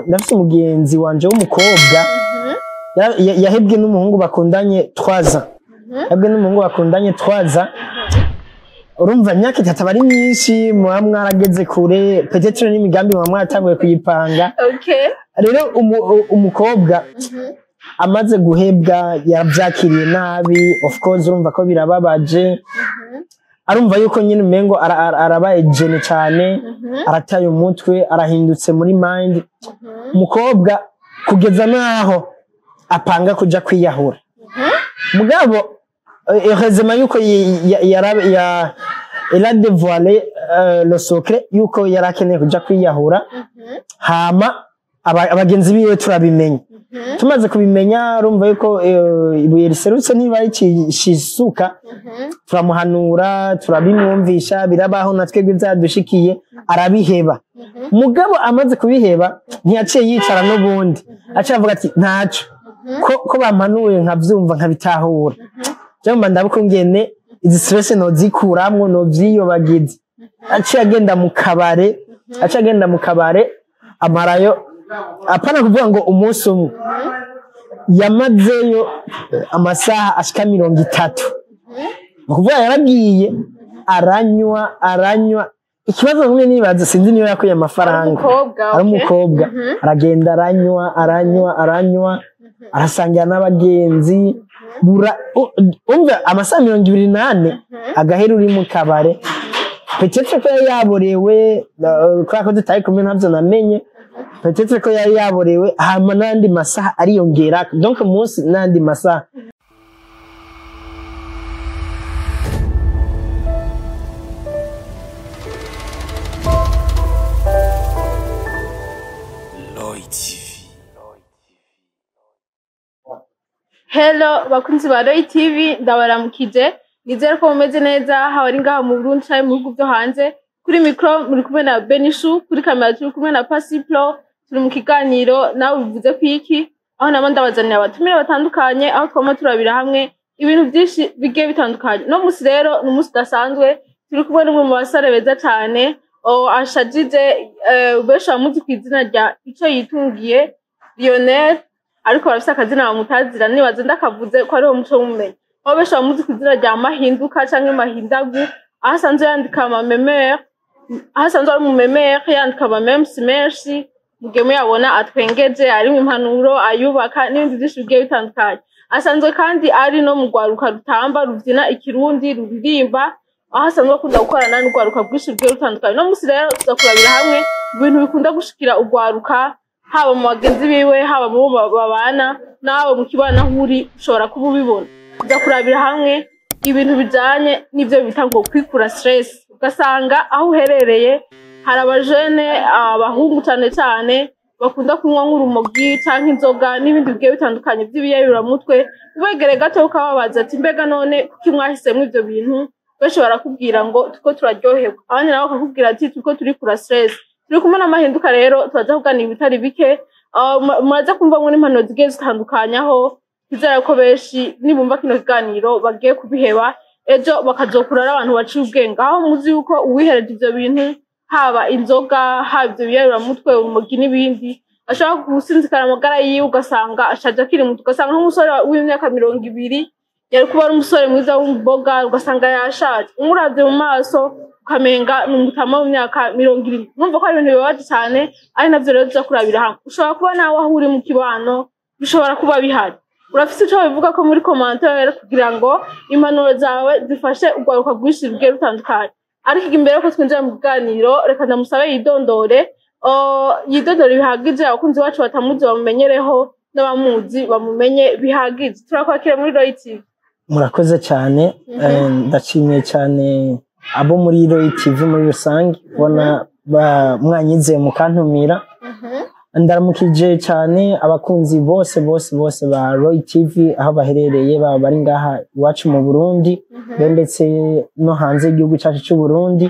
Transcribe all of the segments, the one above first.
nafise umugenzi wanje w'umukobwa yahebwe n'umuhungu bakundanye 3 ans. Yahebwe n'umuhungu bakundanye 3 ans. Urumva imyaka 3 ari myinshi, muba mwarageze kure, peut-être n'imigambi muba mwaratanguye kuyipanga. Okay. Rero umukobwa amaze guhebwa yavyakiriye nabi, of course urumva ko birababaje. Arumva yuko nyine umengo arabaye jene cyane, arataye umutwe, arahindutse muri mind. Umukobwa kugeza naho apanga kuja kwiyahura. Mugabo heureusement yuko il a dévoilé le secret yuko yarakeneye kuja kwiyahura. Hama abagenzi biwe turabimenya. Tumaze kubimenya urumva yuko ibuye riserutse niba ikishisuka, turamuhanura, turabimwumvisha, birabaho natwe byadushikiye, arabiheba. Mugabo amaze kubiheba ntiyaciye yicara n'ubundi, aca avuga ati ntaco ko bampanuye nkavyumva nkabitahura, cyangwa ndabukungene izi stress no zikuramwo no vyiyobagize. Aca agenda mu kabare, amarayo apana kuvuga ngo umunsi umwe, yamazeyo amasaha ashika 30. Kuvuga yaragiye aranywa. Ikibazo kumwe nibaza sinzi niyo yakuye amafaranga. Ari umukobwa aragenda aranywa, arasangira n'abagenzi, umva amasaha 28 agahera uri mu kabare. Peut-être ko yaborewe, kwa ko tutaye kumwe navyo namenye. Peut-être ko yari yaborewe, hama nandi masaha ariyongera, donc umunsi nandi masaha. Hello bakunzi ba Roy TV, ndabaramukije. Nizere ko mumeze neza, hawari ngaha mu Burundi cyangwa mu bihugu byo hanze. Kuri micro muri kumwe na Benishu, kuri kamera turi kumwe na Pasiplo. Turi mu kiganiro nawe bivuze kwiki, aho nabo ndabazanira abatumire batandukanye, aho twama turabira hamwe ibintu byinshi bigiye bitandukanye. No musi rero n'umunsi dasanzwe, turi kumwe n'umwe mu basare beza cyane, ashajije besha muzi kwizina rya Ico Yitungiye Lionel, ariko barafise akazina bamutazira, nibaze ndakavuze ko ariho muco mumenye. Aho besha muzi kwizina rya Mahinduka canke Mahindagu, ahasanzwe yandika amamemere, ahasanzwe ari umumemere yandika amamemsi menshi, mugeme yabona atwengeje, ari impanuro, ayubaka n'ibindi byinshi bigiye bitandukanye. Asanzwe kandi ari no mu rwaruka rutamba, rubyina ikirundi, ruririmba, ahasanzwe akunda gukorana n'urwaruka rwinshi rugiye rutandukanye. No musi rero tuzakurabira hamwe ibintu bikunda gushikira urwaruka, haba mu bagenzi biwe, haba mu babana, nawe mu kibana huri ushobora kuba ubibona. Tuzakurabira hamwe ibintu bijanye n'ivyo bita ngo kwikura stress. Ugasanga aho uherereye hari abajene, abahungu cyane bakunda kunywa nk'urumogi canke inzoga n'ibindi bigiye bitandukanye by'ibiyayura mutwe. Ubegere gato ukababaza ati mbega none kuki mwahisemwe ivyo bintu? Benshi barakubwira ngo tuko turaryoherwa, abandi nabo bakakubwira ati tuko turi kura stress. Turi kumwe n'Amahinduka rero tubaza kuganira ibitari bike, muraza kumva ngo n'impano zigiye zitandukanyaho. Bizera ko benshi nibumva kino kiganiro bagiye kubiheba, ejo bakazokura abantu baciye ubwenge. Aho muzi yuko uwihereje ivyo bintu, haba inzoga, haba ivyo biyayura mutwe, urumogi n'ibindi, ashaka gusinzikana amagara yiwe, ugasanga ashaje akiri muto. Ugasanga nk'umusore w'imyaka 20 yari kuba ari umusore mwiza w'umboga, ugasanga yashaje. Umuravye mu maso ukamenga n'umutama w'imyaka 20. Numva ko ari ibintu bibabaje cyane, ari navyo rero tuzakurabira hamwe. Ushobora kuba nawe aho uri mu kibano, bishobora kuba bihari. Urafise ico bivuga ko muri commentaire kugira ngo impanuro zawe zifashe urwaruka rwinshi rugiye rutandukanye. Ariko imbere ko twinjira mu kiganiro, reka ndamusabe yidondore bihagije, abakunzi bacu batamuzi bamumenyereho, n'abamuzi bamumenye bihagije. Turakwakira muri Roy TV. Murakoze cyane, ndashimiye cyane abo muri Roy TV muri rusange, bona mwanyizeye mukantumira. Ndaramukije cyane abakunzi bose ba Roy TV aho baherereye, bari ngaha iwacu mu Burundi, ndetse no hanze y'igihugu cyacu cy'u Burundi.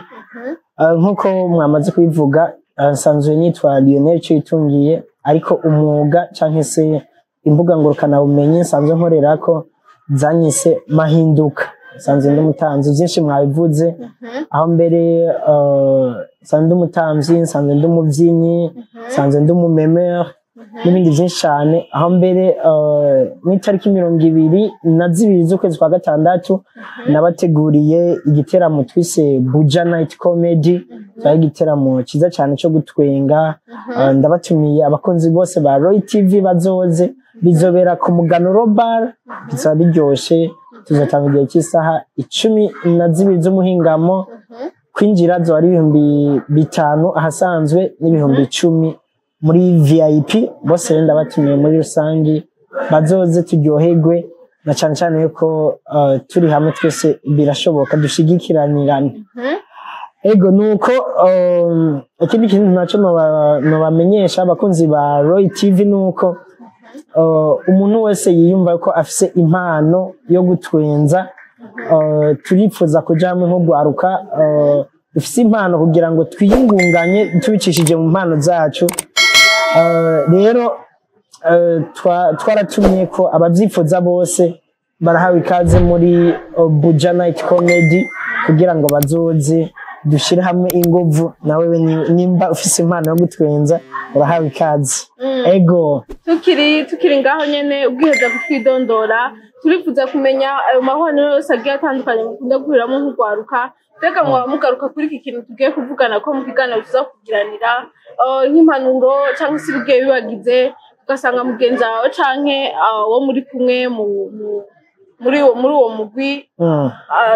Nkuko mwamaze kubivuga, nsanzwe nitwa Lionel Ico Yitungiye, ariko umwuga canke se imbuga ngurukana bumenyi nsanzwe nkorerako zanyise Mahinduka. Nsanzwe ndi mutanzi byinshi mwabivuze, aho mbere nsanzwe ndi umutamvyi nsanzwe ndi umuvyinnyi nsanzwe ndi umumemere n'ibindi byinshi cyane aho mbere n'itariki 22 z'ukwezi kwa gatandatu nabateguriye igiteramo twise Buja Night Comedy cyari igiteramo cyiza cyane cyo gutwenga ndabatumiye abakunzi bose ba Roy TV bazoze bizobera ku Muganuro Bar bizaba biryoshe tuzatanga igihe cy'isaha 12 z'umuhingamo kwinjira zo ari 5,000 ahasanzwe n'ibihumbi 10 muri VIP bose renda batumiye muri rusangi bazoze turyoherwe na cyane cyane yuko turi hamwe twese birashoboka dushigikiranirana ego nuko ikindi kintu naco no bamenyesha abakunzi ba Roy TV nuko umuntu wese yiyumva ko afise impano yo gutwenza turifuza kuja hamwe nko gwaruka dufise impano kugira ngo twiyungunganye tubicishije mu mpano zacu rero twaratumye ko abavyifuza bose barahawe ikaze muri Buja Night Comedy kugira ngo bazoze dushire hamwe ingovu nawe nimba ufise impano yo gutwenza urahawe ikaze ego tukiri ngaho nyene ubwiheza kutwidondora turifuza kumenya ayo mahwane yose agiye atandukanye mukunda guhuriramo nk'ugwaruka reka mwaba mugaruka kuri iki kintu tugiye kuvugana ko mu kiganiro tuza kugiranira nk'impanuro cyangwa se ibigiye bibagize ugasanga mugenzi wawe canke wo muri kumwe muri uwo mugwi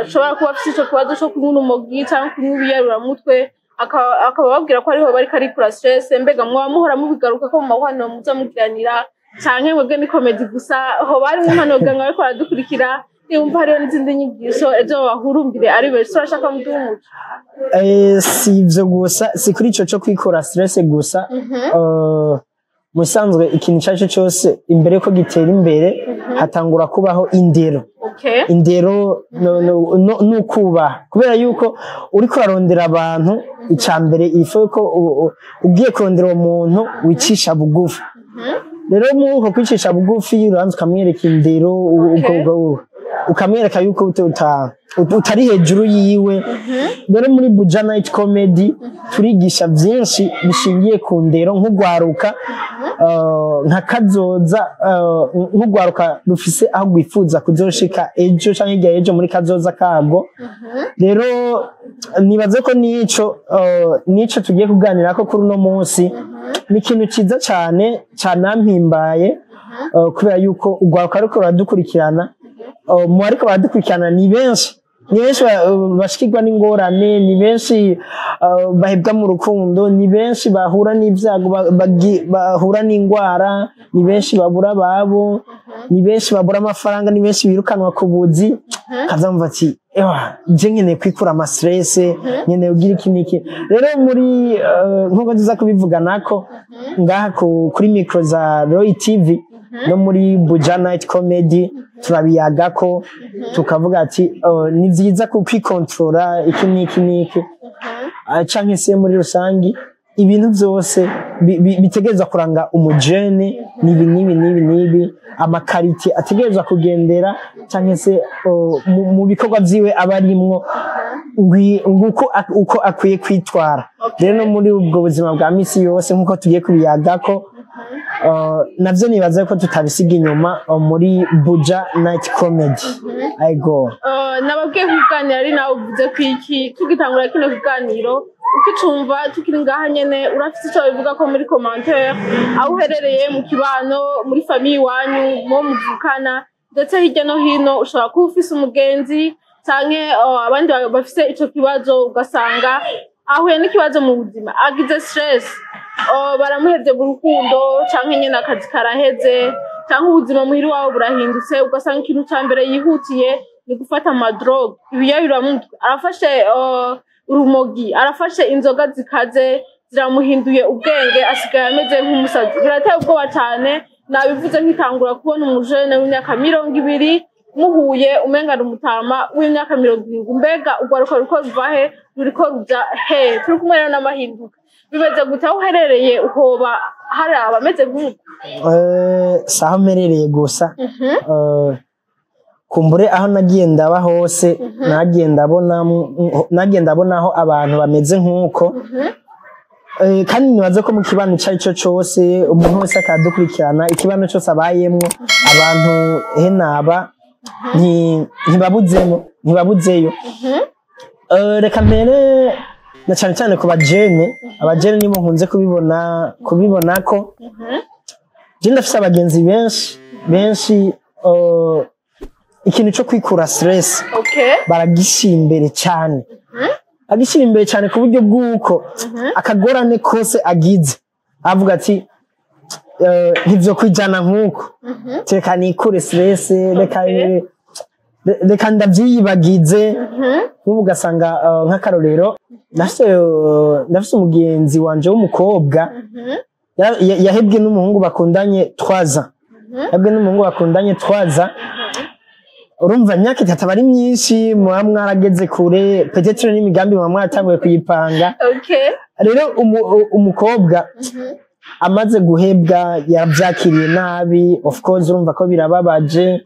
ashobora kuba afite ico kibazo co kunywa urumogi cyangwa kunywa ibiyaruramutwe akaba babwira ko ariho bari karikura stress mbega mwaba muhora mubigaruka ko mu mahwaniro muza mugiranira canke mwebwe ni comedy gusa ho bari nk'impanuro gangawe ko aradukurikira niba hariho n'izindi nyigisho ejo bahurumbire ari benshi turashaka muduhumuca si ivyo gusa si kuri ico co kwikora stress gusa musanzwe ikintu cyacu cyose imbere ko gitera imbere hatangura kubaho indero indero nukuba kubera yuko uri kurarondera abantu icambere ifo ko ugiye kurondera umuntu wicisha bugufi rero muko kwicisha bugufi uranze ukamwereka indero ukamwereka yuko utari hejuru yiwe rero muri Buja Night Comedy turigisha byinshi bishingiye ku ndero nk'ugwaruka nka kazoza nk'ugwaruka rufise aho gwifuza kuzoshika ejo canke igihe ejo muri kazoza kago rero nibaze ko nico tugiye kuganira ko kuri uno munsi ni ikintu ciza cyane canampimbaye kubera yuko ugwaruka ariko baradukurikirana mu ariko baradukurikirana ni benshi bashikirwa n'ingorane ni benshi bahebwa mu rukundo ni benshi bahura n'ivyago bahura n'ingwara ni benshi babura ababo ni benshi babura amafaranga ni benshi birukanwa ku buzi kazamva ati je nkeneye kwikura ama stress nkeneye ugira iki niki rero muri nkuko tuza kubivuganako ngaha kuri micro za Roy TV no muri Buja Night Comedy turabiyagako tukavuga ati ni vyiza kwikontrola iki niki canke se muri rusangi ibintu byose bitegereza kuranga umujene nibi amakariti ategereza kugendera canke se mu bikorwa vyiwe abarimwo uko akwiye kwitwara rero no muri ubwo buzima bwa misi yose nkuko tugiye kubiyagako navyo nibaza ko tutabisiga inyuma muri Buja Night Comedy aigo nababwiye kuganira ari nawe uvuze kwiki tugitangura kino kiganiro ukicumva tukiri ngaha nyene urafite icyo bivuga ko muri commentaire aho uherereye mu kibano muri famille wanyu mo muvukana ndetse hirya no hino ushobora kuba ufise umugenzi canke abandi bafise ico kibazo ugasanga ahuye n'ikibazo mu buzima agize stress baramuhevye mu rukundo canke nyene akazi karaheze canke ubuzima muhiri wawe burahindutse ugasanga ikintu ca mbere yihutiye ni gufata amadrogue ibiyabiramutwe arafashe urumogi arafashe inzoga zikaze ziramuhinduye ubwenge asigaye ameze nk'umusazi birateye ubwoba cane nabivuze nkitangura kubona umujene w'imyaka 20 muhuye umengana umutama w'imyaka 70 mbega ugwaruka ruko ruvahe ruriko ruja he turi kumwe rero n'amahinduka bimeze gute aho uherereye uhoba hari abameze nk'uko saho merereye gusa kumbure aho nagiye ndaba hose nagiye ndabonaho abantu bameze nk'uko kandi nibaze ko mu kibano icyo ari cyo cyose umuntu wese akadukurikirana ikibano cyose abayemwo abantu henaba ntibabuzeyo reka mbere na cyane cyane ku abajene nibo nkunze kubibona ko je ndafise abagenzi benshi ikintu cyo kwikura stress baragishyira imbere cyane agishyira imbere cyane ku buryo bw'uko akagorane kose agize avuga ati ntibyo kwijana nk'uko reka nikure stress reka ndabyiyibagize nk'ubu ugasanga nk'akarorero ndafise umugenzi wanje w'umukobwa yahebwe n'umuhungu bakundanye twaza urumva imyaka itatu ari myinshi muba mwarageze kure petetre n'imigambi muba mwaratanguye kuyipanga rero umukobwa amaze guhebwa yabyakiriye nabi of course urumva ko birababaje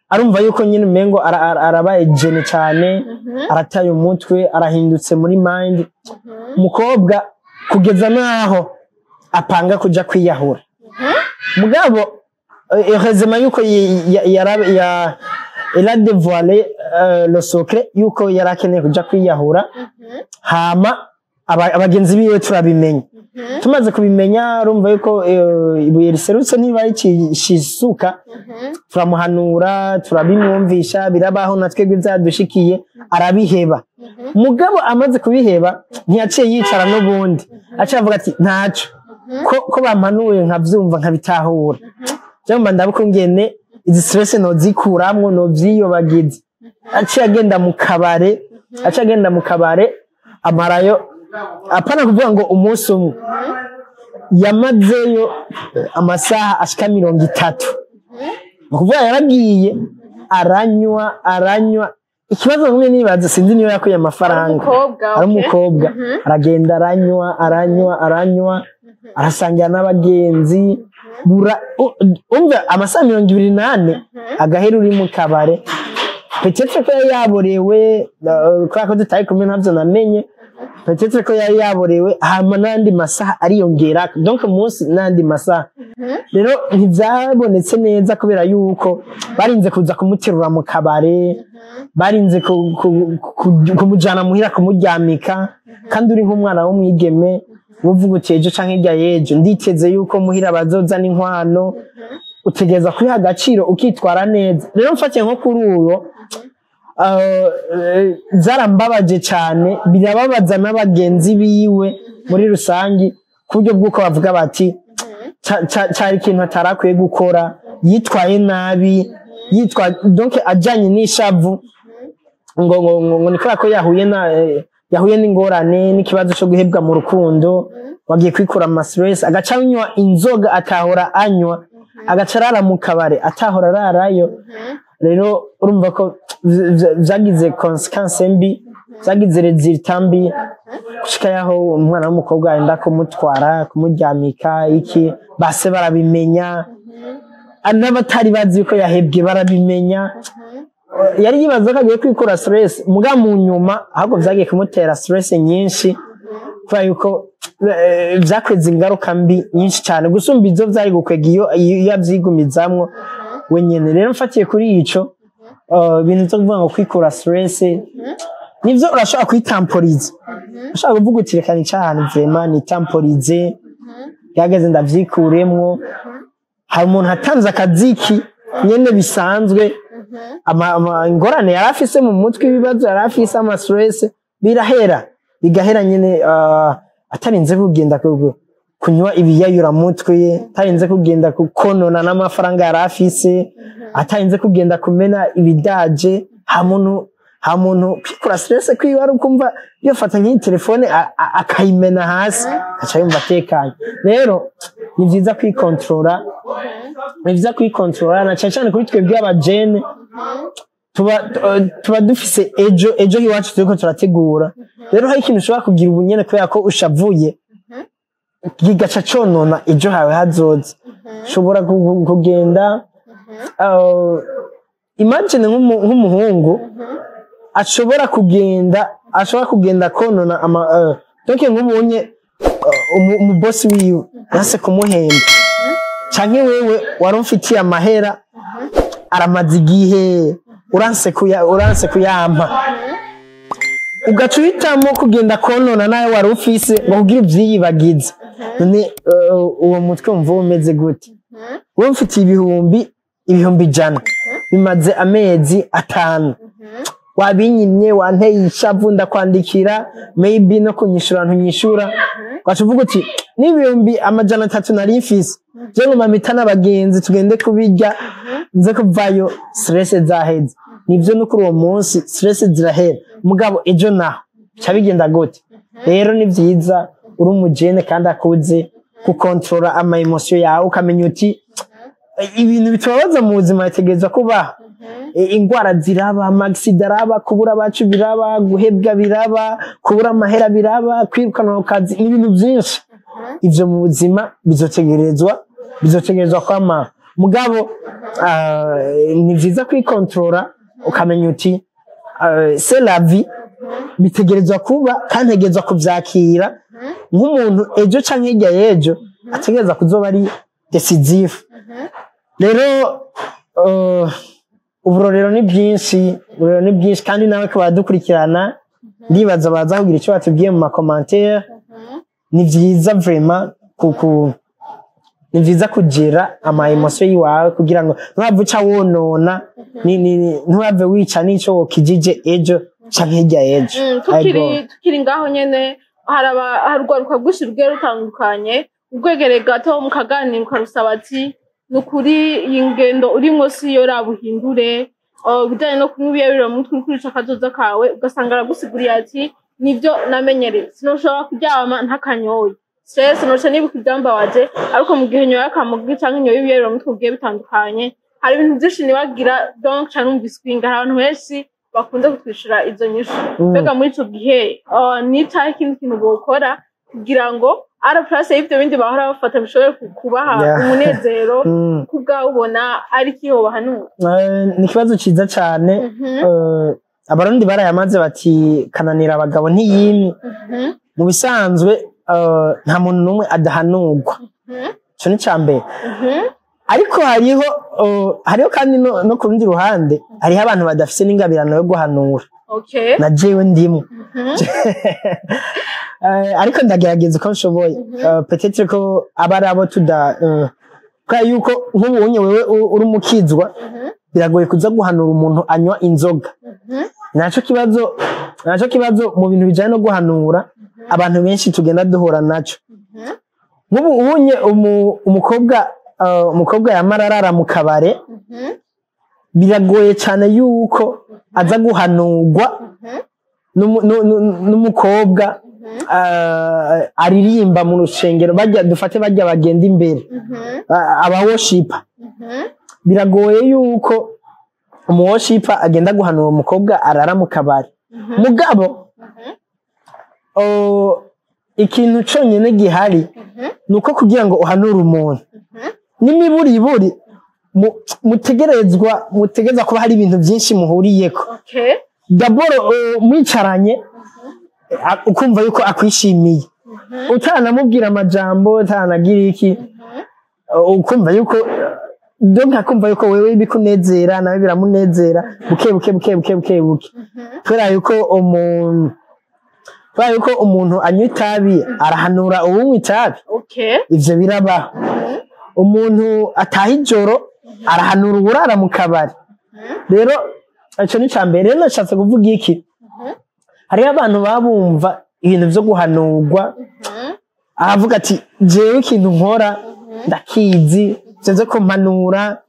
arumva yuko nyine umengo arabaye jene cyane arataye umutwe arahindutse muri mind umukobwa kugeza naho apanga kuja kwiyahura mugabo heureusement yuko il a dévoilé le secret yuko yarakeneye kuja kwiyahura hama abagenzi biwe turabimenya tumaze kubimenya urumva yuko ibuye riserutse niba ikishisuka turamuhanura turabimwumvisha birabaho na twebwe byadushikiye arabiheba mugabo amaze kubiheba ntiyaciye yicara n'ubundi aciye avuga ati ntaco ko bampanuye nkavyumva nkabitahura cyangwa ndabukungene izi stress nozikuramwo novyiyobagize aciye agenda mu kabare amarayo apana kuvuga ngo umunsi umwe yamazeyo amasaha ashika 30 kuvuga yaragiye aranywa ikibazo nk'umwe nibaza sinzi niyo yakuye amafaranga ari umukobwa aragenda aranywa arasangira n'abagenzi umva amasaha 28 agahera uri mu kabare peut-être ko yaborewe kwa ko dutaye kumwe navyo namenye peut-être ko yaborewe hama nandi masaha ariyongera donc umunsi nandi masaha rero ntivyabonetse neza kubera yuko barinze kuza kumuterura mu kabare barinze kumujana muhira kumuryamika kandi uri nk'umwana w'umwigeme uvuga uti ejo canke irya yejo nditeze yuko muhira bazoza n'inkwano utegeza kwiha agaciro ukitwara neza rero mfatiye nko kuri uwo zarambabaje cyane birababaza n'abagenzi biwe muri rusangi ku buryo bw'uko bavuga bati cyari ikintu atarakwiye gukora yitwaye nabi donc ajanye n'ishavu ngo nikora ko yahuye n'ingorane n'ikibazo cyo guhebwa mu rukundo wagiye kwikura ama stress agacanywa inzoga atahora anywa agacarara mu kabare atahora ararayo rero urumva ko vyagize consequence mbi vyagize resultat mbi gushika yaho umwana w'umukobwa yenda kumutwara kumuryamika iki base barabimenya n'abatari bazi ko yahebwe barabimenya yari yibaza ko agiye kwikura stress muga mu nyuma ahubwo vyagiye kumutera stress nyinshi kwa yuko vyakweza ingaruka mbi nyinshi cyane gusumba izo vyari gukwega iyo yavyigumizamwo wenyene rero mfatiye kuri ico ibintu byo kuvuga ngo kwikura stress nivyo urashobora kwitamporiza urashobora kuvuga uti reka nicane vraiment nitamporize yageze ndavyikuremwo hari umuntu hatanze akaziki nyene bisanzwe ingorane yari afise mu mutwe ibibazo yari afise ama stress bigahera nyene atarinze kugenda kunywa ibiyayura mutwe atarinze kugenda kukonona n'amafaranga yari afise atarinze kugenda kumena ibidaje ha muntu kwikura stress kwiwe ari ukumva yofata nk'iyi telefone akayimena hasi aca yumva atekanye rero ni vyiza kwikontrola na cyane kuri twebwe abajene tuba dufise ejo hiwacu turiko turategura rero hari ikintu ushobora kugira ubunyene kubera ko ushavuye gigaca conona ejo hawe hazoza ushobora kugenda imagine nk'umuhungu ashobora kugenda konona donc nk'ubonye umubosi wiwe yase kumuhemba canke wewe warumfitiye amahera aramaze igihe uranse kuyampa ugaca uhitamo kugenda konona nawe wari ufise ngo kugira ivyiyibagize none uwo mutwe wumva umeze gute wowe mfitiye ibihumbi 100 bimaze amezi 5 wabinyimye wanteye ishavu ndakwandikira maybe no kunyishura ntunyishura wacuvuga uti n'ibihumbi 300 nari mfise je ngo mamita n'abagenzi tugende kubirya nze kuvayo stress zaheze nivyo no kuri uwo munsi stress zirahera mugabo ejo naho cyabigenda gute rero ni vyiza uri umujene kandi akuze kukontrola ama emotion yawe ukamenya uti ibintu bitubabaza mu buzima yategerezwa kuba ingwara ziraba amagisida araba kubura abacu biraba guhebwa biraba kubura amahera biraba kwirukana mu kazi n'ibintu byinshi ivyo mu buzima bizotegerezwa kwama mugabo ni vyiza kwikontrola ukamenya uti c'est la vie bitegerezwa kuba kandi ntegerezwa kuvyakira nk'umuntu ejo canke hirya y'ejo ategereza kuzoba ari decisive rero uburorero ni bwinshi kandi nawe ko badukurikirana ndibaza baza kugira icyo batubwiye mu commentaire ni vyiza vraiment ni vyiza kugira ama emotion yiwawe kugira ngo ntuhavuca wonona ntuhave wica n'ico wokijije ejo canke hirya y'ejo tukiri ngaho nyene harugwaruka rwinshi rugiye rutandukanye urwegere gato mukaganira ukarusaba ati nukuri ingendo urimo si yo rabuhindure bijanye no kunywa ibiyabiro mu mutwe kurica akazoza kawe ugasanga aragusiguriye ati nivyo namenyereye sinoshobora kuryama ntakanyoye stress noce nibuka ibyambabaje ariko mu gihe nyoye akamugi canke nyoye ibiyabiro mu mutwe bigiye bitandukanye hari ibintu byinshi nibagira donc canumvise kwinga abantu benshi bakunze kutwishura izo nyishu mbega muri ico gihe nitaye ikindi kintu bokora kugira ngo ara place y'ibyo bindi bahora bafata bishobora kubaha umunezero kubwa ubona ari kiho bahanura ni kibazo ciza cyane abarundi barayamaze bati kananira abagabo ntiyimye mu bisanzwe nta muntu numwe adahanurwa cyo ni cyambere ariko hariho kandi no ku rundi ruhande hariho abantu badafise n'ingabirano yo guhanura na jewe ndimo ariko ndagerageza uko nshoboye peut-être ko abari abo kwa yuko nk'ubunye wewe uri umukizwa biragoye kuza guhanura umuntu anywa inzoga naco kibazo mu bintu bijanye no guhanura abantu benshi tugenda duhura naco nk'ubunye umukobwa yamararara mu kabare biragoye cyane yuko aza guhanurwa n'umukobwa aririmba mu rushengero dufate bajya bagenda imbere abawoshipa biragoye yuko umuwoshipa agenda guhanura umukobwa arara mu kabari mugabo ikintu cyonyine gihari nuko kugira ngo uhanure umuntu n'imiburiburi mutegereza kuba hari ibintu byinshi muhuriyeko daboro mwicaranye ukumva yuko akwishimiye utanamubwira amajambo utanagira iki ukumva yuko akumva yuko wewe bikunezera nawe biramunezera buke kubera yuko umuntu anywa itabi arahanura uwunywa itabi ivyo birabaho umuntu ataha ijoro arahanura uburara mu kabari rero ico ni cambere rero nashatse kuvuga iki hariho abantu babumva ibintu vyo guhanurwa aravuga ati jewe ikintu nkora ndakizi sinze kumpanura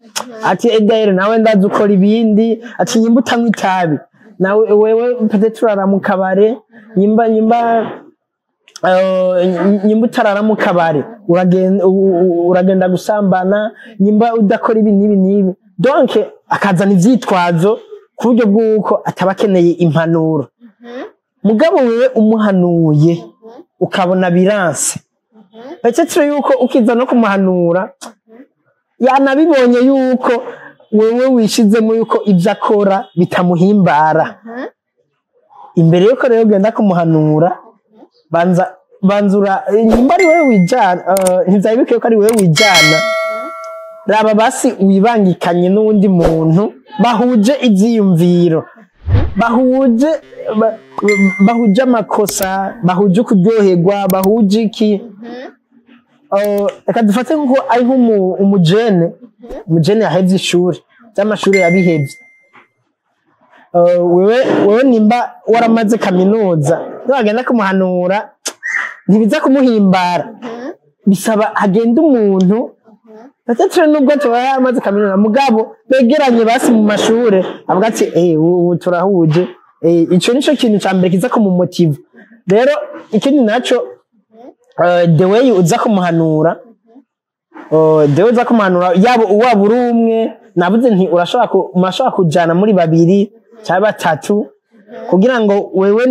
ati edaire nawe ndazi ukora ibindi ati nyimba utanywa itabi nawe wewe peut-être urara mu kabare nyimba utarara mu kabare uragenda gusambana nyimba udakora ibi n'ibi donc akazana ivyitwazo ku buryo bw'uko ataba akeneye impanuro mugabo wewe umuhanuye ukabona biranse peut-être yuko ukiza no kumuhanura yanabibonye yuko wewe wishizemo yuko ibyo akora bitamuhimbara imbere yuko rero ugenda kumuhanura banzura nimba ari wewe wijana ntibyabike yuko ari wewe wijana raba basi wibangikanye n'undi muntu bahuje ivyiyumviro bahuje amakosa bahuje kuryoherwa bahuje iki reka dufate nko ari umujene yahevye ishuri by'amashuri yabihevye wewe nimba waramaze kaminuza nagenda kumuhanura ntibiza kumuhimbara bisaba hagenda umuntu Natatre nubwo tuba yamaze kaminuza mugabo begeranye basi mu mashure avuga ati ubu turahuje ico nico kintu cyambere kiza ko mu motive rero ikindi naco the way uza kumuhanura yabo uwaba uri umwe navuze nti urashobora kujana muri babiri cyangwa batatu kugira ngo wewe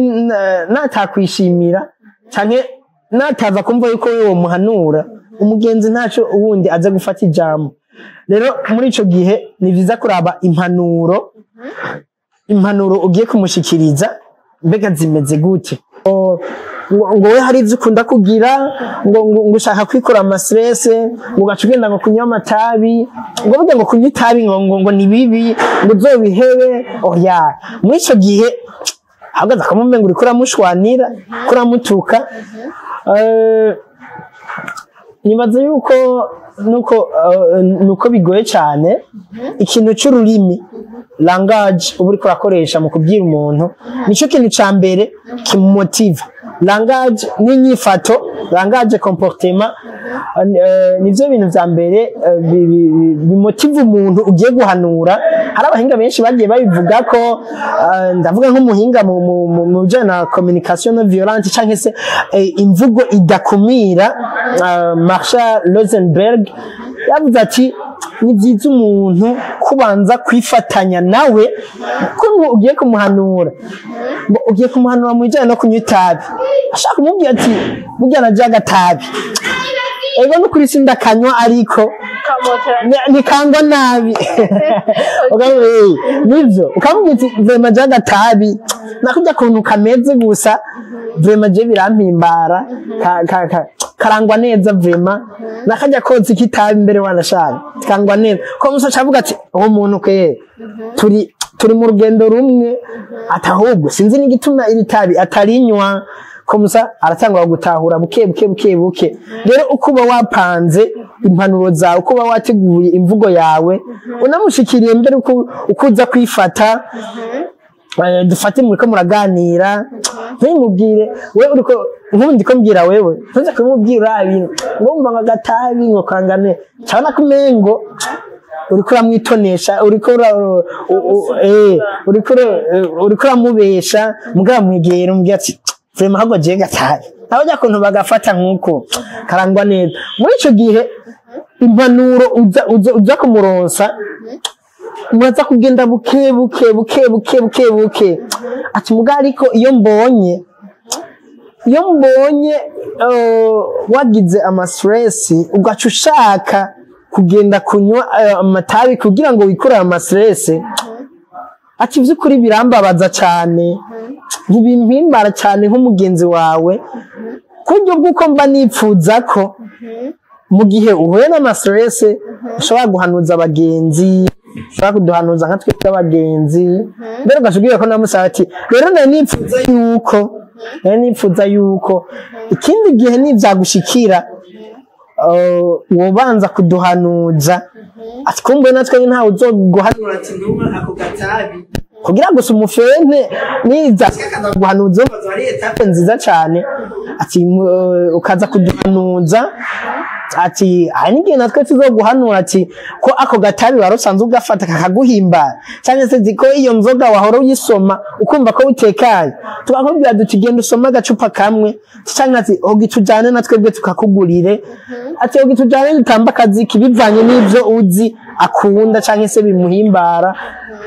natakwishimira canke nataza kumva yuko wewe muhanura umugenzi ntaco ubundi aza gufata ijambo rero muri ico gihe ni vyiza kuraba impanuro ugiye kumushikiriza mbega zimeze gute ngo we hari ivyo ukunda kugira ngo ushaka kwikora amastress ngo ugaca ugenda ngo kunywa amatabi ngo burya ngo kunywa itabi ngo ni bibi ngo uzobihebe oya muri ico gihe ahagaze akamumenga uriko uramushwanira kuramutuka nibaza yuko nuko bigoye cyane ikintu cy'ururimi langage uba uriko urakoresha mu kubwira umuntu nico kintu ca mbere kimumotive langage n'inyifato langage comportement nivyo bintu vya mbere bimotive umuntu ugiye guhanura hari abahinga benshi bagiye babivuga ko ndavuga nk'umuhinga mu bijanye na communication non violente canke se imvugo idakumira Marshall Rosenberg yavuze ati ni byiza umuntu kubanza kwifatanya nawe ko ugiye kumuhanura mu bijanye no kunywa itabi ashaka kumubwira ati burya naje agatabi ego no kuri sinda kanywa ariko nikangwa nabi nivyo ukamubwira ati vrema je agatabi nakujya kuntu kameze gusa vrema je birampimbara karangwa neza vrema nakajya koza ikitabi imbere wanashaka kangwa neza ko musa cavuga ati uwo muntu kwe turi mu rugendo rumwe atahubwo sinzi n'igituma iri tabi atarinywa ko musa aratangwa gutahura buke rero ukuba wapanze impanuro zawe ukuba wateguye imvugo yawe unamushikiriye mbere ukuza kwifata dufate muriko muraganira ntimubwire wewe uriko nkundi ko mbwira wewe ntuze kumubwira ibintu ngomba ngagatabi ngo kangane cyana kumengo uriko uramwitonesha uriko uramubesha mugabo mwegera umbwira ati vrema hago je gatabi nabajya kuntu bagafata nkuko karangwa neza muri ico gihe impanuro uza kumuronsa mwaza kugenda buke ati muga ariko iyo mbonye wagize amastress ugaca ushaka kugenda kunywa amatabi kugira ngo wikure amastress ati vy'ukuri birambabaza cyane ntibimpimbara cyane nk'umugenzi wawe kuryo bwuko mba nipfuza ko mu gihe uhuye n'amastress ushobora guhanuza abagenzi ushobora kuduhanuza nka twebwe abagenzi mbere ugashubwira ko namusaba ati rero nipfuza yuko ikindi gihe nivyagushikira wobanza kuduhanuza ati kumbe natwe ntawe uzoguhanura ati ndumva ako gatabi kugira ngo umufente niza guhanuza ari etape nziza cyane ati ukaza kuduhanuza ati hari n'igihe natwe tuzoguhanura ati ko ako gatabi warusanzwe ugafata kakaguhimbara cyane se ko iyo nzoga wahora uyisoma ukumva ko utekanye tukakubwira duti genda usoma agacupa kamwe cyangwa ati ogitujane natwebwe tukakugurire ati ogitujane dutamba akazi kibivanye n'ivyo uzi akunda cyangwa se bimuhimbara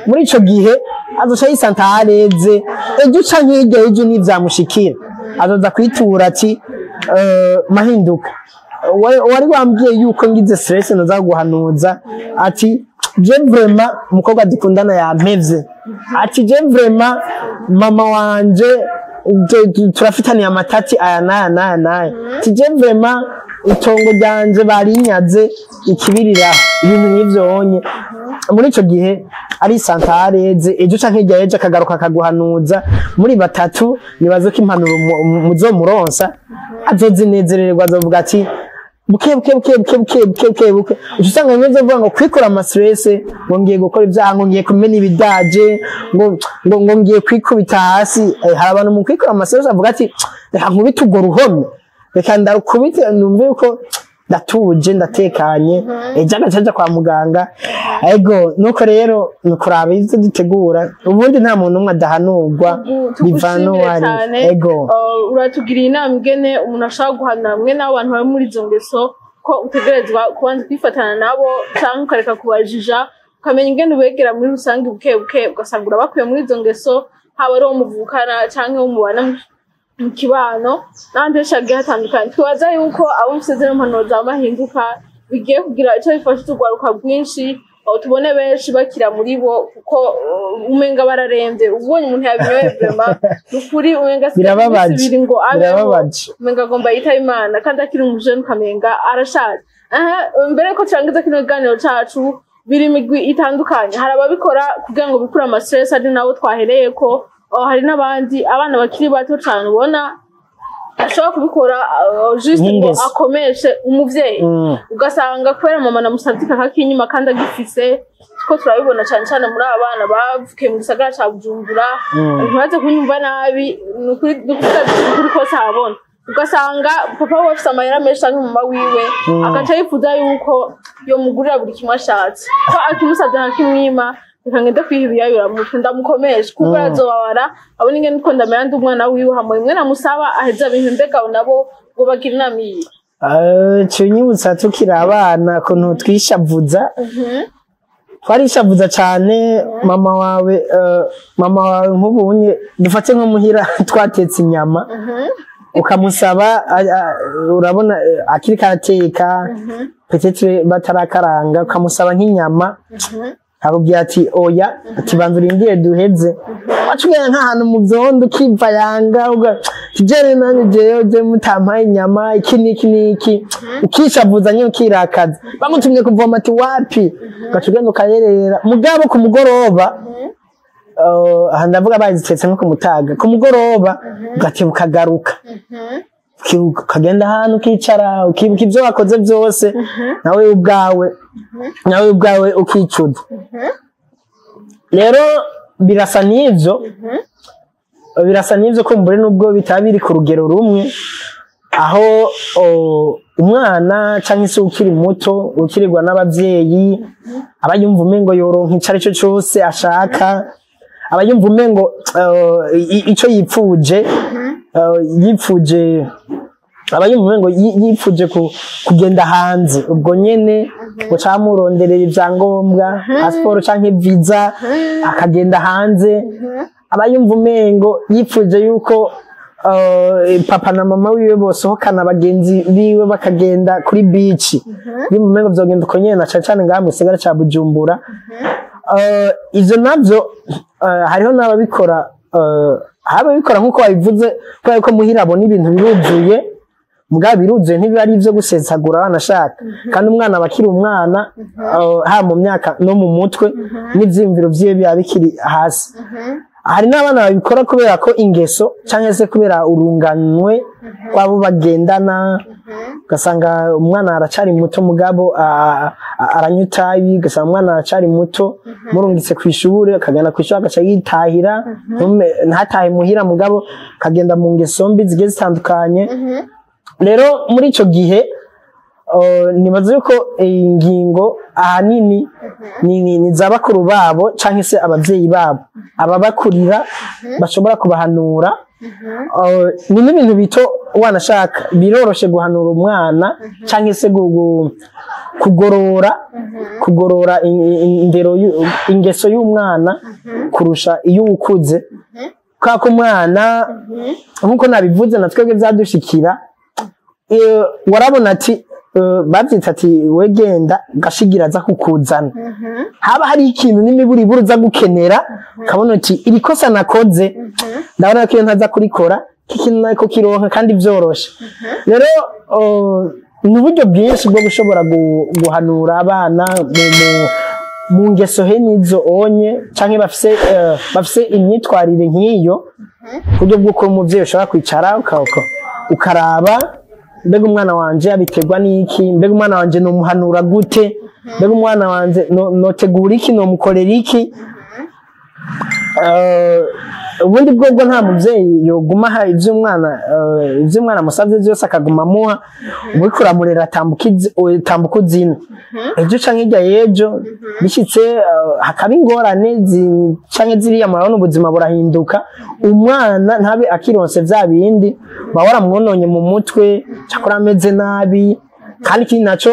muri ico gihe azoca yisanta areze ejo canke hirya y'ejo nivyamushikira azoza kwitura ati mahinduka wari wambwiye yuko ngize stress naza guhanuza ati je vraiment umukobwa dukundana yampevye ati je vraiment mama wanje turafitaniye amatati aya naya ati je vraiment itongo ryanje barinyaze ikibirira ibintu nk'ivyo onye muri ico gihe ari santareze ejo canke hirya yejo akagaruka akaguhanuza muri batatu nibaze ko impanuro muzomuronsa azozinezererwa azovuga ati buke usanga neza vuga ngo kwikora amastress ngo ngiye gukora ibyaha ngo ngiye kumena ibidaje ngo ngiye kwikubita hasi hari abantu mu kwikora amastress avuga ati reka nkubite urwo ruhome reka ndarukubite numve yuko ndatuje ndatekanye agacaja kwa muganga ego nuko rero nukuraba ivyo dutegura ubundi nta muntu umwe adahanurwa bivano wari ego uratugiriye inama ingene umuntu ashaka guhana hamwe n'abantu bari muri izo ngeso ko utegerezwa kubanza kwifatana nabo canke ukareka kubajija ukamenya ingene ubegera muri rusange buke ugasanga urabakuye muri izo ngeso haba ari uwo muvukana canke wo mubana mu kibano n'ahandi henshi hagiye hatandukanye twibaza yuko abo musezero impanuro zamahinduka bigiye kugira ico bifasha urwaruka rwinshi tubone benshi bakira muri bo kuko umenga bararembye ubonye umuntu yabinyoye vraiment nukuri umenga birababaje ngo umenga agomba yita Imana kandi akiri umujene ukamenga arashaje mbere ko turangiza kino kiganiro cacu biri imigwi itandukanye hari ababikora kugira ngo bikure amastress ari nabo twahereye ko hari n'abandi abana bakiri bato cyane ubona ashobora kubikora juste ngo akomeshe umuvyeyi ugasanga kwera mama na musatika kakinyuma kandi agifise ko turabibona cyane muri abana bavuke mu gisagara ca Bujumbura ntibaze kunyumva nabi nukuri ko sabona ugasanga papa we afise amayera menshi canke mama wiwe agaca yifuza yuko yo mugurira buri kimwe ashatse ko akimusavye hakimwima nkangenda kwihibiyayura ndamukomesha kuko azobabara abona ingene uko ndamera ndi umwana wiwe hamwe imwe namusaba aheza bintu mbega nabo ngo bagira inama iyi cyunyibutsa tukiri abana kuntu twishavuza twarishavuza cyane mama wawe nk'ubunye dufate nko muhira twatetse inyama ukamusaba urabona akiri karateka peut-être batarakaranga ukamusaba nk'inyama akubwira ati oya ati banza urindire duheze wacugera nk'ahantu mu vyondo ukiva yanga tijere nanje jewe mutampaye inyama iki ukishavuza nyine ukirakaza bagutumye kuvoma ati wapi ugacugenda ukayerera mugabo ku mugoroba ndavuga bazitetse nko ku mutaga ku mugoroba ugateba ukagaruka ukagenda ahantu ukicara ukibuka ibyo wakoze byose nawe ubwawe ukicuza rero birasa n'ivyo kumbure nubwo bitaba biri ku rugero rumwe aho umwana canke se ukiri muto ukirirwa n'abavyeyi aba yumva umengo yoronka ico ari cyo cyose ashaka aba yumva umengo ico yipfuje kugenda hanze ubwo nyene ngo camuronderera ivyangombwa passport canke visa akagenda hanze aba yumva umengo yipfuje yuko papa na mama wiwe bosohokana abagenzi biwe bakagenda kuri beach bimumengo vyogenda uko nyene na cane ngaha mu gisagara ca Bujumbura ivyo navyo hariho n'ababikora ababikora nkuko babivuze kubera ko muhira abona ibintu biruzuye mugabo biruzuye ntibiba ari ivyo gusesagura banashaka kandi umwana abakiri umwana ha mu myaka no mu mutwe n'ivyimviro vyiwe biba bikiri hasi hari n'abana babikora kubera ko ingeso canke se kubera urunganwe kwabo bagendana ugasanga umwana aracari muto mugabo aranyuta ibi ugasanga umwana aracari muto murungitse kw'ishure akagenda kw'ishure agaca yitahira ntatahe muhira mugabo akagenda mu ngeso mbi zigiye zitandukanye rero muri ico gihe nibaza yuko ingingo ahanini ni zabakuru babo canke se abavyeyi babo ababakurira bashobora kubahanura ni n'ibintu bito wanashaka biroroshe guhanura umwana canke se kugorora indero ingeso y'umwana kurusha iyo ukuze kako umwana nkuko nabivuze na twebwe vyadushikira warabona ati bavyita ati we genda gashigira aza kukuzana haba hari ikintu n'imiburiburu uza gukenera kabona ati iri kosa nakoze ndabona ko iyo ntaza kurikora kikintu nako kironka kandi vyoroshe rero ni uburyo bwinshi bwo gushobora guhanura abana mu ngeso he nizo onye canke bafise imyitwarire nk'iyo kuburyo bw'uko umuvyeyi ushobora kwicara ukaraba mbega umwana wanje abiterwa n'iki mbega umwana wanje nomuhanura gute mbega umwana wanje notegura iki nomukorera iki ubundi bwobwo nta muvyeyi yoguma ha ivy'umwana musavye vyose akaguma muha uriko uramurera tambuka uzina ejo canke hirya y'ejo bishitse hakaba ingorane canke ziriya murabona ubuzima burahinduka umwana ntabe akironse vya bindi ba waramwononye mu mutwe cakora ameze nabi kandi ikindi naco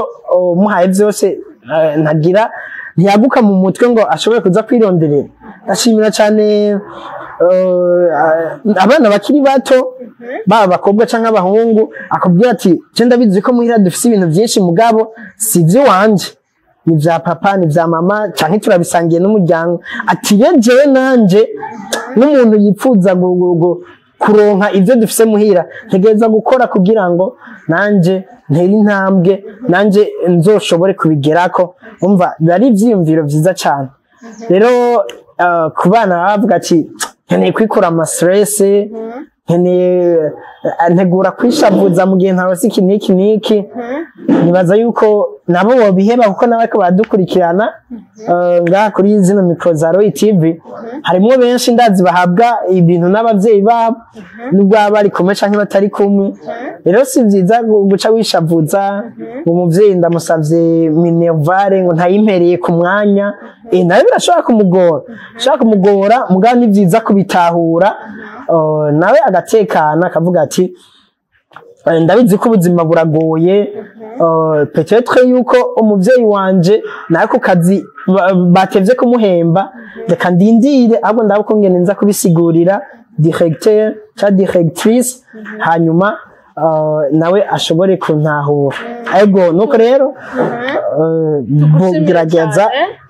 muhaye vyose ntiyaguka mu mutwe ngo ashobore kuza kwironderera ndashimira cyane abana bakiri bato baba abakobwa canke abahungu akubwira ati je ndabizi ko muhira dufise ibintu vyinshi mugabo si ivy'iwanje ni vya papa ni vya mama canke turabisangiye n'umuryango ati jewe nanje n'umuntu yipfuza kuronka ivyo dufise muhira ntegereza gukora kugira ngo nanje ntere intambwe nanje nzoshobore kubigerako umva bari ivyiyumviro vyiza cane rero ku bana bavuga ati nkeneye kwikura ama stress nkeneye ntegura kwishavuza mu gihe ntarose iki niki nibaza yuko nabo bobiheba kuko nabako badukurikirana ngaha kuri zino mikro za Roy TV harimo benshi ndazi bahabwa ibintu n'abavyeyi babo nubwo bari kumwe canke batari kumwe rero si vyiza guca wishavuza ngo umuvyeyi ndamusavye minervare ngo ntayimpereye ku mwanya nawe birashobora kumugora mugabo ni vyiza kubitahura nawe agatekana akavuga ati ndabizi ko ubuzima buragoye peut-être yuko umuvyeyi wanje nawe ku kazi batevye kumuhemba reka ndindire ahubwo ndabako ngene nza kubisigurira directeur ca directrice hanyuma nawe ashobore kuntahura ego nuko rero bugerageza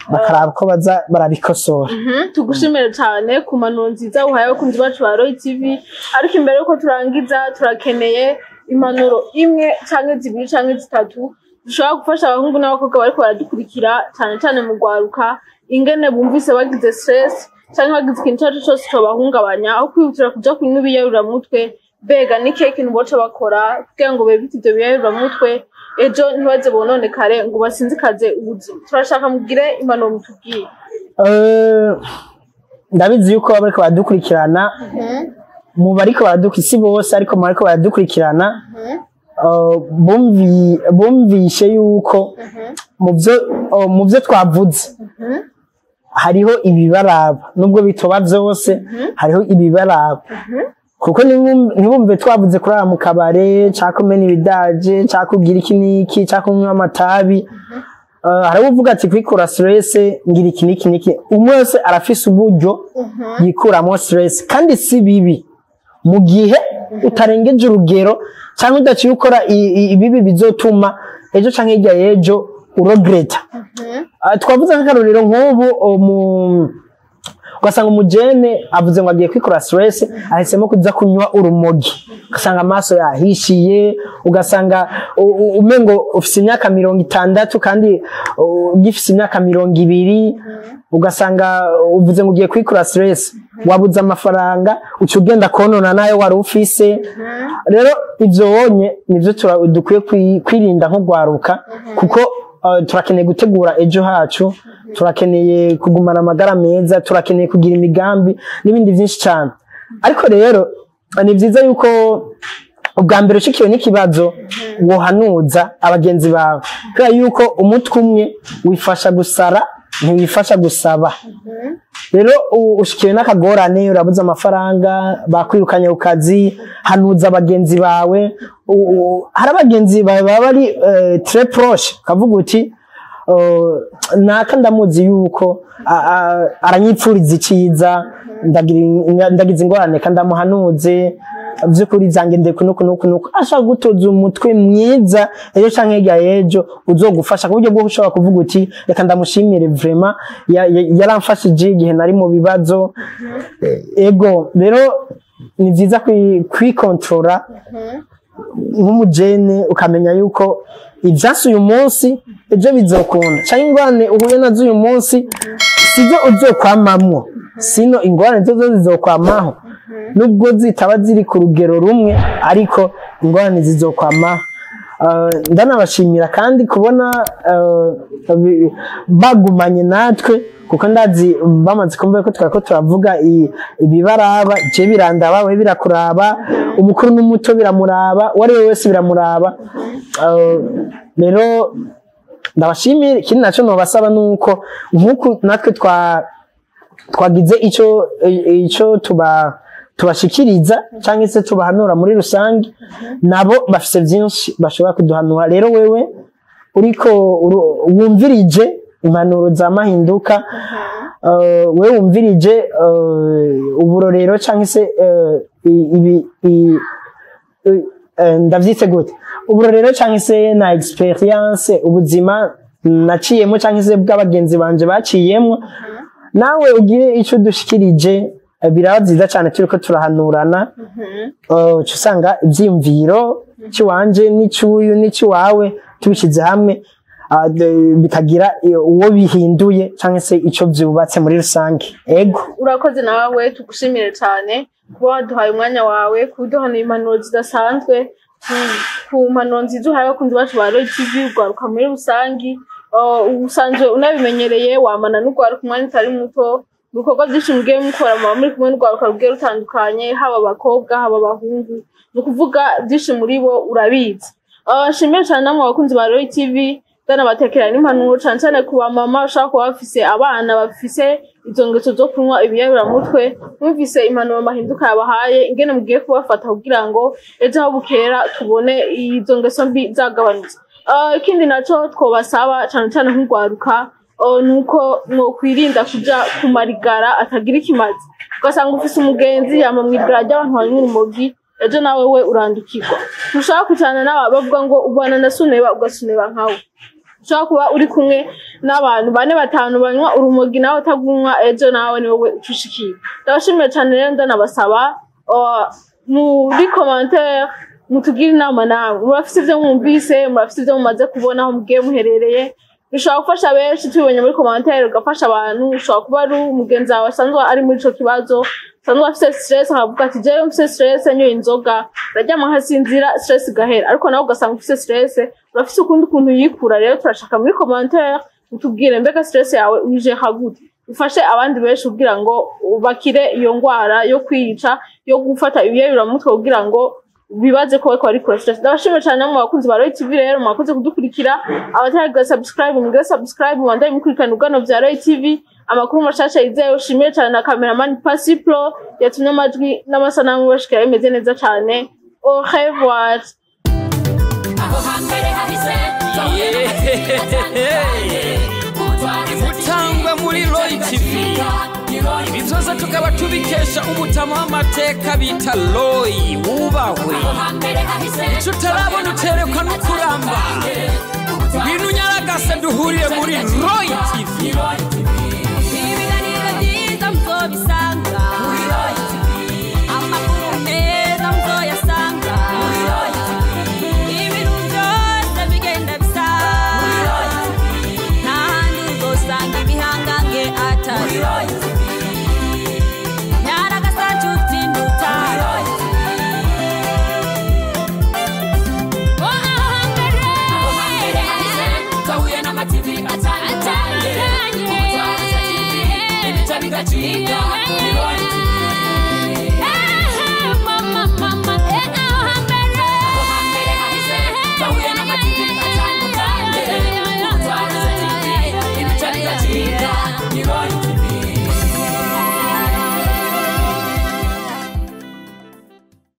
bakaraba ko baza barabikosora tugushimira cyane ku manuro nziza uhaye abakunzi bacu ba Roy TV ariko imbere yuko turangiza turakeneye impanuro imwe canke zibiri canke zitatu dushobora gufasha abahungu n'abakobwa bariko baradukurikira cyane cyane mu gwaruka ingene bumvise bagize stress canke bagize ikintu cyacu cyose cobahungabanya aho kwihutira kuja kunywa ibiyayuramutwe bega ni keke nboca bakora kugira ngo bebite ivyo biyayuramutwe ejo ntibaze bononekare ngo basinzikaze ubuzima turashaka mugire impanuro mutubwiye ndabizi yuko bariko baradukurikirana mu bariko baradukurikira bose ariko bariko baradukurikirana bumvishe yuko mu byo twavuze hariho ibibaraba nubwo bitoba vyose hariho ibibaraba kuko ntibumve twavuze kurara mu kabare cakumena ibidaje cakugira iki niki cakunywa amatabi hari uvuga ati kwikura stress ngira iki niki umwe wese arafise uburyo yikuramo stress kandi si bibi mu gihe utarengeje urugero cyangwa udaciye ukora ibibi bizotuma ejo canke hirya y'ejo uregreta twavuze nk'akarorero nk'ubu ugasanga umujene avuze ngo agiye kwikora stress ahisemo kuza kunywa urumogi ugasanga amaso yahishiye ugasanga umengo ufise imyaka 60 kandi ugifise imyaka 20 ugasanga uvuze ngo ugiye kwikora stress wabuze amafaranga uca ugenda konona nayo wari ufise rero ivyo wonye nivyo dukwiye kwirinda nko gwaruka kuko turakeneye gutegura ejo hacu turakeneye kugumana amagara meza turakeneye kugira imigambi n'ibindi byinshi cyane ariko rero ni byiza yuko ubwa mbere ushikiwe n'ikibazo wohanuza abagenzi bawe kubera yuko umutwe umwe wifasha gusara ntiwifasha gusaba rero ushikiwe n'akagorane urabuze amafaranga bakwirukanye ku kazi hanuza abagenzi bawe hari abagenzi baba bari très proche kavuga uti naka ndamuzi yuko aranyipfuriza iciza ndagize ingorane kandi amuhanuze vy'ukuri zangendeye kunuku ashaka gutoza umutwe mwiza ejo canke hirya y'ejo uzogufasha ku buryo bwo ushobora kuvuga uti reka ndamushimire vraiment yaramfashije igihe nari mu bibazo ego rero ni vyiza kwikontrola nk'umujene ukamenya yuko ivyasi uyu munsi ejo bizokunda canke ingorane uhuye nazo uyu munsi sivyo uzokwamamwo sino ingorane zozo zizokwamaho nubwo zitaba ziri ku rugero rumwe ariko ingorane zizokwamaho ndanabashimira kandi kubona bagumanye natwe kuko ndazi bamaze kumva ko twako turavuga ibibaraba je birandaba we birakuraba umukuru n'umuto biramuraba wari wese biramuraba rero ndabashimira ikindi naco nobasaba nuko nkuko natwe twagize ico tubashikiriza canke se tubahanura muri rusange nabo bafise byinshi bashobora kuduhanura rero wewe uriko wumvirije impanuro za Mahinduka wewe wumvirije uburorero canke se ndavyite gute uburorero canke se na experience ubuzima naciyemo canke se bw'abagenzi banje baciyemo nawe ugire ico dushikirije biraba byiza cyane turiko turahanurana usanga ivyimviro ciwanje n'icuyu n'iciwawe tubishize hamwe bikagira uwo bihinduye canke se ico vyubatse muri rusange ego urakoze nawe tugushimire cyane kuba waduhaye umwanya wawe kuduhana impanuro zidasanzwe ku mpanuro nziza uhaye abakunzi bacu ba Royal TV ugwaruka muri rusange usanzwe unabimenyereye wamana n'ugwaruka umwanya utari muto ibikorwa byinshi mugiye mukora muri kumwe n'urwaruka rugiye rutandukanye haba abakobwa haba abahungu ni ukuvuga byinshi muri bo urabizi nshimiye cyane namwe abakunzi ba Royal TV ndanabatekera n'impanuro cyane cyane ku bamama bashaka kuba bafise abana bafise izo ngeso zo kunywa ibiyabiramutwe mwumvise impanuro Mahinduka yabahaye ingene mugiye kubafata kugira ngo ejo aho bukera tubone izo ngeso mbi zagabanutse ikindi naco twobasaba cyane cyane nk'urwaruka nuko mwokwirinda kuja kumarigara atagira ikimazi ugasanga ufise umugenzi yama mwigara ry'abantu banywa urumogi ejo nawe we urandukirwa ntushaka kucana nawe bavuga ngo ubana na suneba ugasuneba nkawe ushaka kuba uri kumwe n'abantu 4-5 banywa urumogi nawe utagunywa ejo nawe ni wowe ucushikira ndabashimiye cyane rero ndanabasaba muri commentaire mutugire inama nawe murafise ivyo mwumvise murafise ivyo mumaze kubona aho mugiye muherereye ushobora gufasha benshi tubonye muri commentaire ugafasha abantu ushobora kuba ari umugenzi wawe asanzwe ari muri ico kibazo asanzwe afise stress akavuga ati jewe mfise stress nyoye inzoga ndaryama nkasinzira stress igahera ariko nawe ugasanga ufise stress urafise ukundi kuntu yikura rero turashaka muri commentaire utubwire mbega stress yawe uje hagute ufashe abandi benshi kugira ngo bakire iyo ngwara yo kwica yo gufata ibiyabiramutwe kugira ngo bibaze ko ari kuri stress ndabashimira cyane namwe abakunzi ba Royal TV rero mwakoze kudukurikira abataraga subscribe wandaye mukurikirana ugano vya Royal TV amakuru mashasha yizeyo shimire cyane na cameraman Pasiplo yatumye amajwi n'amasanamu bashikira imeze neza cyane au revoir Mutangwa muri Royal TV ibizoza tukaba tubikesha umutama w'amateka bita Roy wubahwe ico utarabona uterekwa n'ukuramba bintu nyaragase duhuriye muri Roy TV ibiganiro byiza muzobisanga muri Roy TV amakuru meza muzoyasanga muri Roy TV ibintu byose bigenda bisa muri Roy TV n'ahandi uzosanga ibihangange atari Roy TV TV,